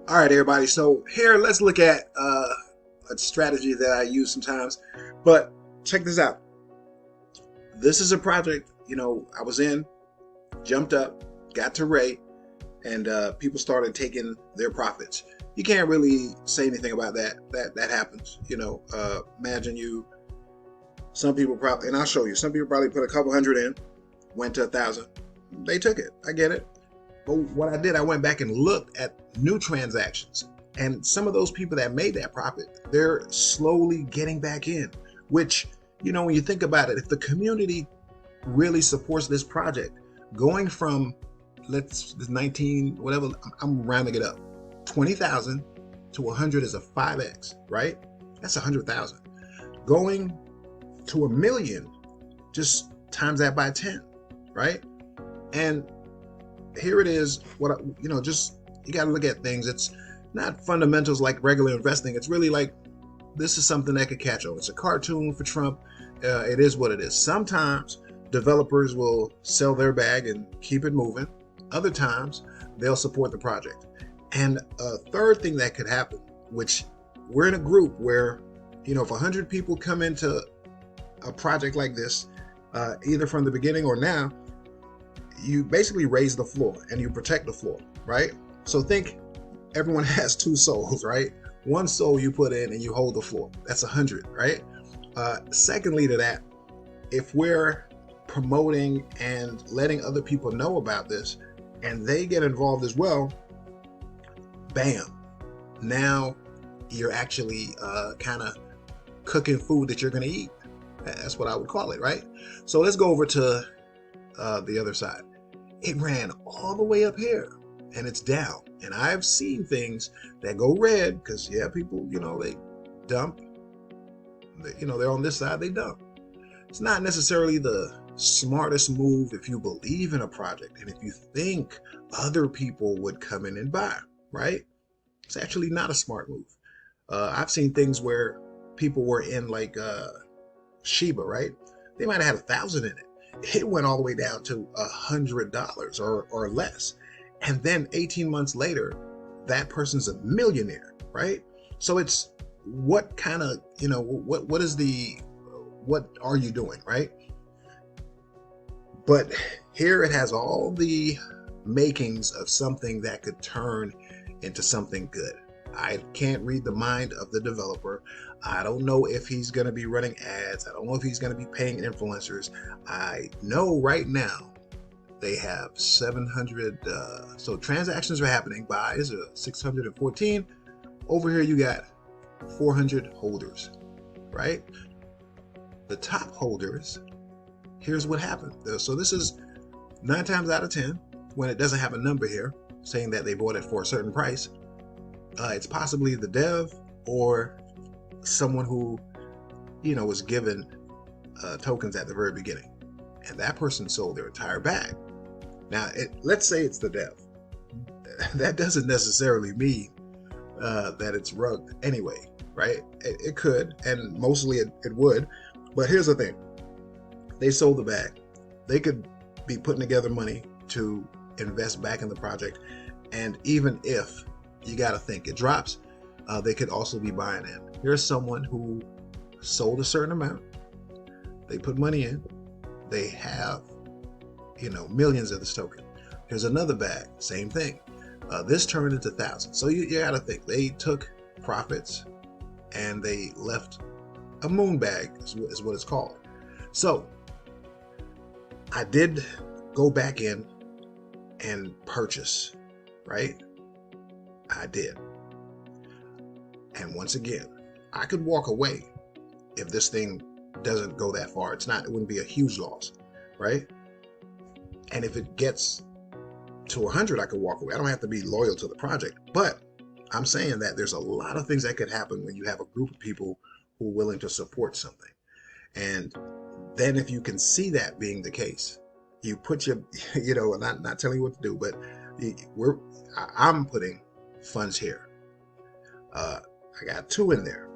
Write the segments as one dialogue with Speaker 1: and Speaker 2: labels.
Speaker 1: All right, everybody. So here, let's look at a strategy that I use sometimes. But check this out. This is a project, I was in, jumped up, got to Ray, and people started taking their profits. You can't really say anything about that. That happens. Imagine you. Some people probably, and I'll show you. Some people probably put a couple hundred in, went to 1,000. They took it. I get it. But what I did, I went back and looked at new transactions. And some of those people that made that profit, they're slowly getting back in, which, when you think about it, if the community really supports this project, going from let's 19, whatever, I'm rounding it up, 20,000 to 100 is a 5x, right? That's 100,000. Going to 1 million, just times that by 10, right? And here it is. Just you got to look at things. It's not fundamentals like regular investing. It's really like this is something that could catch on. It's a cartoon for Trump. It is what it is. Sometimes developers will sell their bag and keep it moving. Other times they'll support the project. And a third thing that could happen, which we're in a group where, if 100 people come into a project like this, either from the beginning or now, you basically raise the floor and you protect the floor, right? So think everyone has two souls, right? One soul you put in and you hold the floor. That's 100, right? Secondly to that, if we're promoting and letting other people know about this and they get involved as well, bam, now you're actually kind of cooking food that you're going to eat. That's what I would call it, right? So let's go over to the other side. It ran all the way up here and it's down. And I've seen things that go red because, people, they dump. They're on this side, they dump. It's not necessarily the smartest move if you believe in a project and if you think other people would come in and buy, right? It's actually not a smart move. I've seen things where people were in like Shiba, right? They might have had 1,000 in it. It went all the way down to $100 or less. And then 18 months later, that person's a millionaire, right? So it's what kind of, what are you doing, right? But here it has all the makings of something that could turn into something good. I can't read the mind of the developer. I don't know if he's going to be running ads. I don't know if he's going to be paying influencers. I know right now they have 700. So transactions are happening. Buys are 614. Over here you got 400 holders, right? The top holders, here's what happened. So this is 9 times out of 10 when it doesn't have a number here saying that they bought it for a certain price. It's possibly the dev or someone who, was given tokens at the very beginning. And that person sold their entire bag. Now, let's say it's the dev. That doesn't necessarily mean that it's rugged anyway, right? It could, and mostly it would. But here's the thing. They sold the bag. They could be putting together money to invest back in the project. And even if you got to think it drops, they could also be buying in. Here's someone who sold a certain amount. They put money in. They have, millions of this token. Here's another bag. Same thing. This turned into thousands. So you got to think. They took profits and they left a moon bag is what it's called. So I did go back in and purchase, right? I did. And once again, I could walk away if this thing doesn't go that far. It wouldn't be a huge loss, right? And if it gets to 100, I could walk away. I don't have to be loyal to the project. But I'm saying that there's a lot of things that could happen when you have a group of people who are willing to support something. And then if you can see that being the case, you put your, not telling you what to do, but I'm putting funds here. I got 2 in there.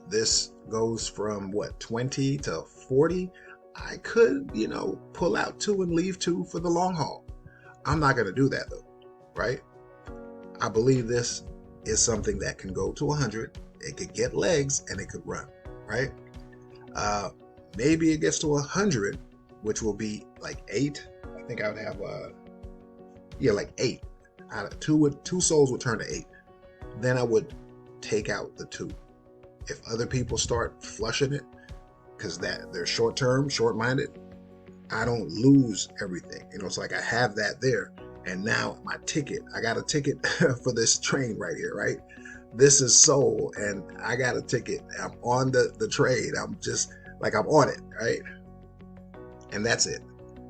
Speaker 1: This goes from 20 to 40. I could, pull out 2 and leave 2 for the long haul. I'm not going to do that though, right? I believe this is something that can go to 100. It could get legs and it could run, right? Maybe it gets to 100, which will be like 8. I think I would have like 8. Out of two souls would turn to 8. Then I would take out the 2. If other people start flushing it, because that they're short-term, short-minded, I don't lose everything. It's like I have that there. And now my ticket, I got a ticket for this train right here, right? This is soul, and I got a ticket. I'm on the trade. I'm just like, I'm on it, right? And that's it.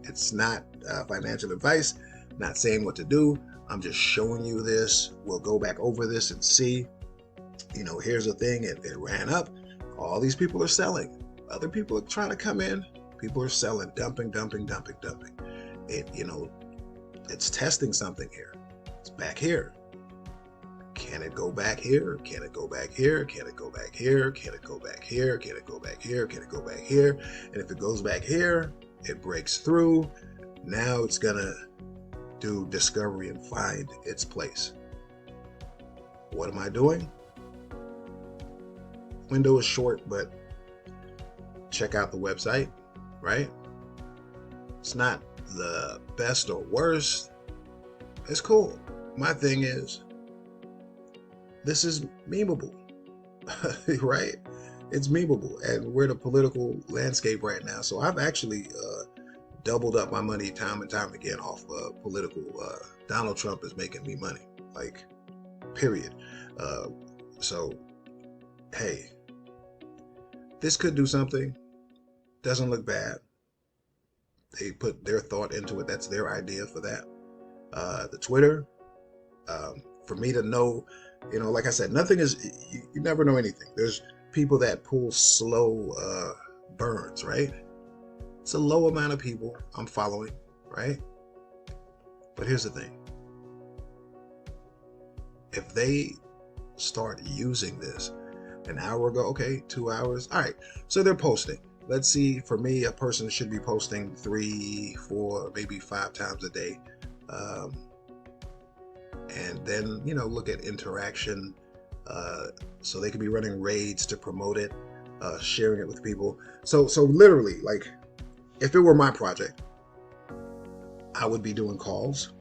Speaker 1: It's not financial advice, not saying what to do. I'm just showing you this. We'll go back over this and see. Here's the thing. It ran up. All these people are selling. Other people are trying to come in. People are selling, dumping. It's testing something here. It's back here. Can it go back here? Can it go back here? Can it go back here? Can it go back here? Can it go back here? Can it go back here? And if it goes back here, it breaks through. Now it's gonna do discovery and find its place. What am I doing? Window is short, but check out the website, right? It's not the best or worst. It's cool. My thing is, this is memeable, right? It's memeable, and we're in a political landscape right now. So I've actually doubled up my money time and time again off political. Donald Trump is making me money, like, period. So, hey, this could do something. Doesn't look bad. They put their thought into it. That's their idea for that. The Twitter, for me to know, like I said, nothing is, you never know anything. There's people that pull slow burns, right? It's a low amount of people I'm following, right? But here's the thing. If they start using this an hour ago, okay, 2 hours, all right, so they're posting. Let's see, for me, a person should be posting 3, 4, maybe 5 times a day. And then, look at interaction. So they could be running raids to promote it, sharing it with people. So literally, like, if it were my project, I would be doing calls.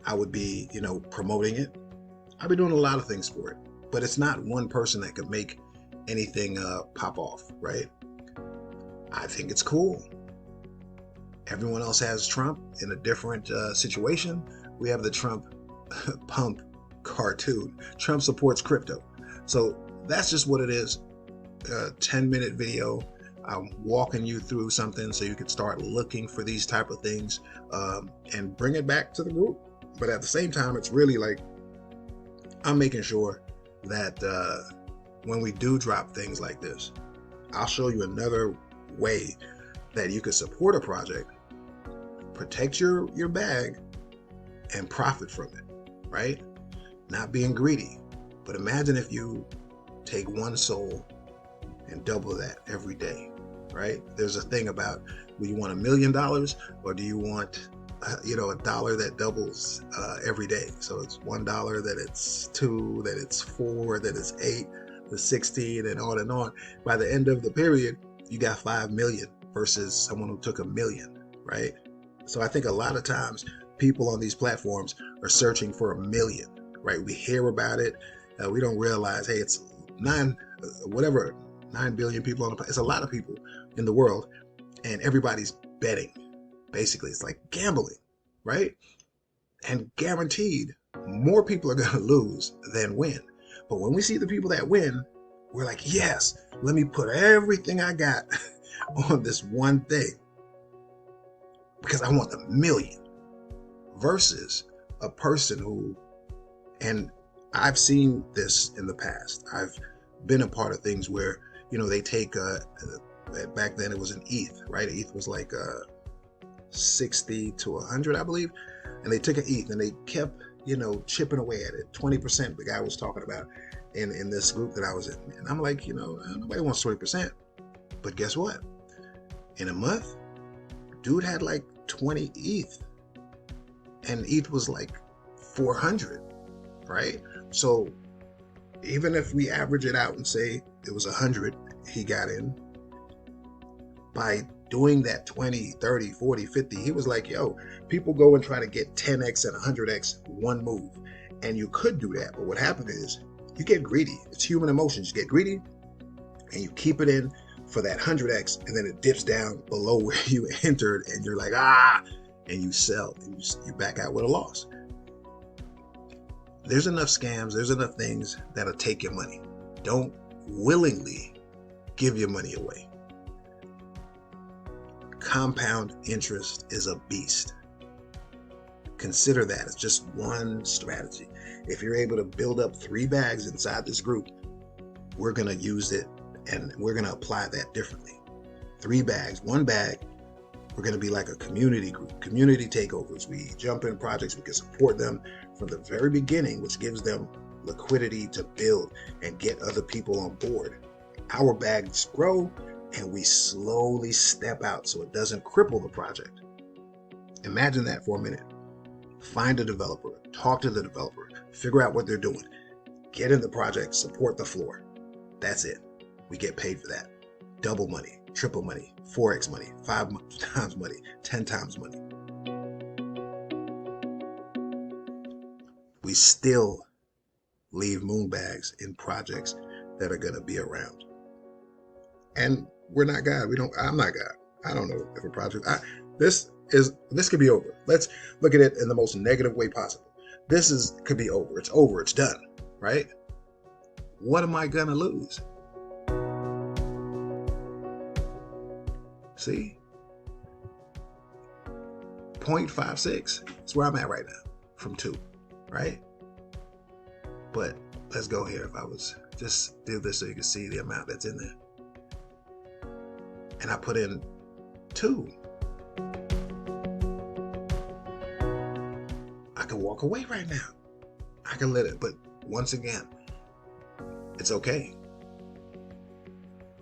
Speaker 1: I would be, promoting it. I'd be doing a lot of things for it. But it's not one person that could make anything pop off, right? I think it's cool. Everyone else has Trump in a different situation. We have the Trump pump cartoon. Trump supports crypto. So that's just what it is. A 10-minute video. I'm walking you through something so you can start looking for these type of things and bring it back to the group. But at the same time, it's really like, I'm making sure that when we do drop things like this, I'll show you another way that you can support a project, protect your bag, and profit from it, right? Not being greedy. But imagine if you take one soul and double that every day, right? There's a thing about, do you want $1 million or do you want a dollar that doubles every day? So it's $1, then it's 2, then it's 4, then it's 8, then 16, and on and on. By the end of the period, you got 5 million versus someone who took $1 million, right? So I think a lot of times people on these platforms are searching for $1 million, right? We hear about it. We don't realize, hey, it's 9 billion people on the planet. It's a lot of people in the world, and everybody's betting. Basically, it's like gambling, right? And guaranteed, more people are going to lose than win. But when we see the people that win, we're like, yes, let me put everything I got on this one thing because I want the $1 million. Versus a person who, and I've seen this in the past. I've been a part of things where, they take, back then it was an ETH, right? ETH was like 60 to 100, I believe. And they took an ETH and they kept, chipping away at it. 20% the guy was talking about in this group that I was in. And I'm like, nobody wants 20%. But guess what? In a month, dude had like 20 ETH. And ETH was like 400, right? So Even if we average it out and say it was 100 he got in, by doing that 20, 30, 40, 50, he was like, yo, people go and try to get 10x and 100x one move. And you could do that. But what happened is you get greedy. It's human emotions. You get greedy and you keep it in for that 100x, and then it dips down below where you entered, and you're like, and you sell, and you back out with a loss. There's enough scams, there's enough things that'll take your money. Don't willingly give your money away. Compound interest is a beast. Consider that as just one strategy. If you're able to build up 3 bags inside this group, we're going to use it and we're going to apply that differently. 3 bags, 1 bag, we're going to be like a community group, community takeovers. We jump in projects, we can support them from the very beginning, which gives them liquidity to build and get other people on board. Our bags grow and we slowly step out so it doesn't cripple the project. Imagine that for a minute. Find a developer, talk to the developer, figure out what they're doing, get in the project, support the floor. That's it. We get paid for that. Double money, triple money, 4x money, 5 times money, 10 times money. We still leave moon bags in projects that are going to be around. And we're not God. I'm not God. I don't know if a project, this could be over. Let's look at it in the most negative way possible. Could be over. It's over. It's done, right? What am I going to lose? See? 0.56. That's where I'm at right now from 2, right? But let's go here. If I was just do this so you can see the amount that's in there. And I put in 2. I can walk away right now. I can let it, but once again, it's okay.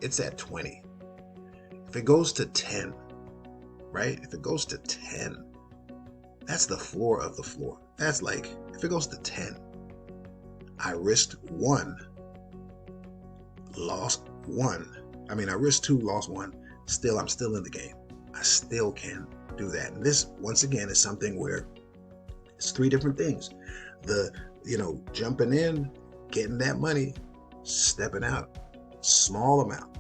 Speaker 1: It's at 20. If it goes to 10, right? If it goes to 10, that's the floor of the floor. That's like, if it goes to 10, I risked 1, lost 1. I risked 2, lost 1. Still, I'm still in the game. I still can do that. And this, once again, is something where it's 3 different things. Jumping in, getting that money, stepping out, small amount,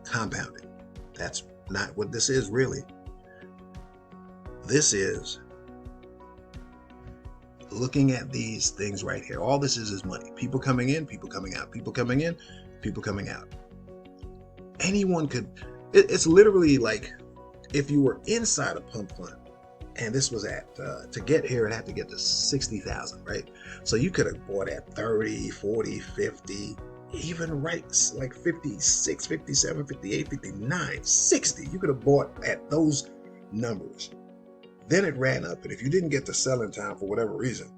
Speaker 1: compounding. That's not what this is really. This is looking at these things right here. All this is money. People coming in, people coming out, people coming in, people coming out. Anyone could, it's literally like if you were inside a pump fund and this was at, to get here, it had to get to 60,000, right? So you could have bought at 30, 40, 50, even right, like 56, 57, 58, 59, 60. You could have bought at those numbers. Then it ran up, and if you didn't get to sell in time for whatever reason,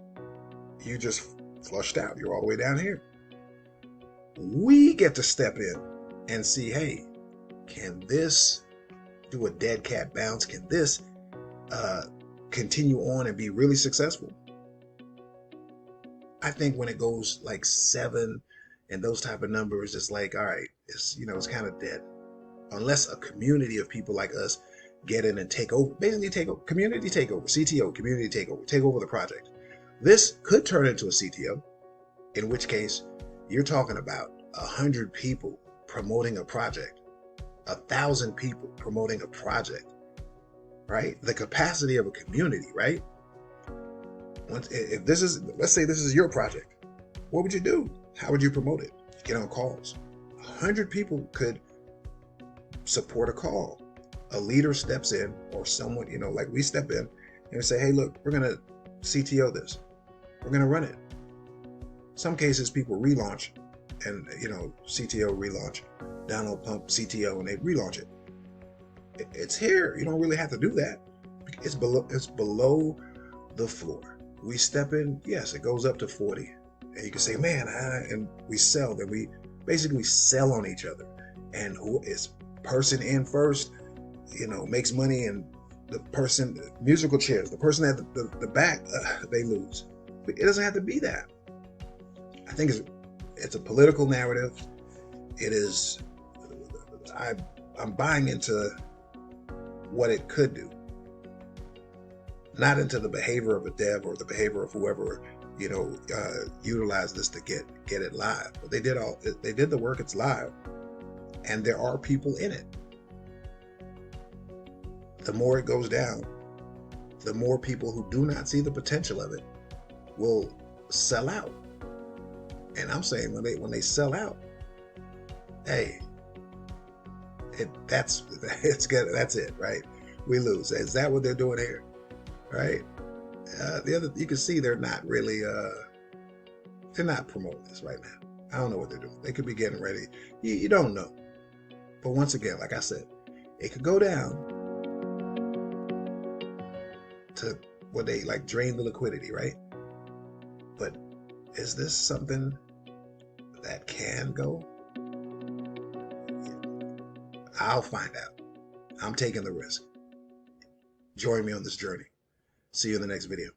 Speaker 1: you just flushed out. You're all the way down here. We get to step in and see, hey, can this do a dead cat bounce? Can this continue on and be really successful? I think when it goes like 7 and those type of numbers, it's like, all right, it's kind of dead. Unless a community of people like us get in and take over, basically take over, community takeover, CTO, community takeover, take over the project. This could turn into a CTO, in which case you're talking about 100 people promoting a project, 1,000 people promoting a project, right? The capacity of a community, right? If this is, let's say this is your project, what would you do? How would you promote it? Get on calls. 100 people could support a call. A leader steps in, or someone, like we step in and say, hey, look, we're going to CTO this. We're going to run it. Some cases people relaunch and, CTO relaunch, download pump CTO, and they relaunch it. It's here. You don't really have to do that. It's below the floor. We step in, yes, it goes up to 40. And you can say, man, and we sell. Then we basically sell on each other. And who is person in first, makes money, and the person, musical chairs, the person at the back, they lose. It doesn't have to be that. I think it's a political narrative. It is. I'm buying into what it could do, not into the behavior of a dev or the behavior of whoever utilized this to get it live. But they did the work. It's live, and there are people in it. The more it goes down, the more people who do not see the potential of it will sell out. And I'm saying when they sell out, hey, that's good. That's it, right? We lose. Is that what they're doing here, right? You can see they're not really they're not promoting this right now. I don't know what they're doing. They could be getting ready. You don't know. But once again, like I said, it could go down to where they like drain the liquidity, right? But is this something that can go? I'll find out. I'm taking the risk. Join me on this journey. See you in the next video.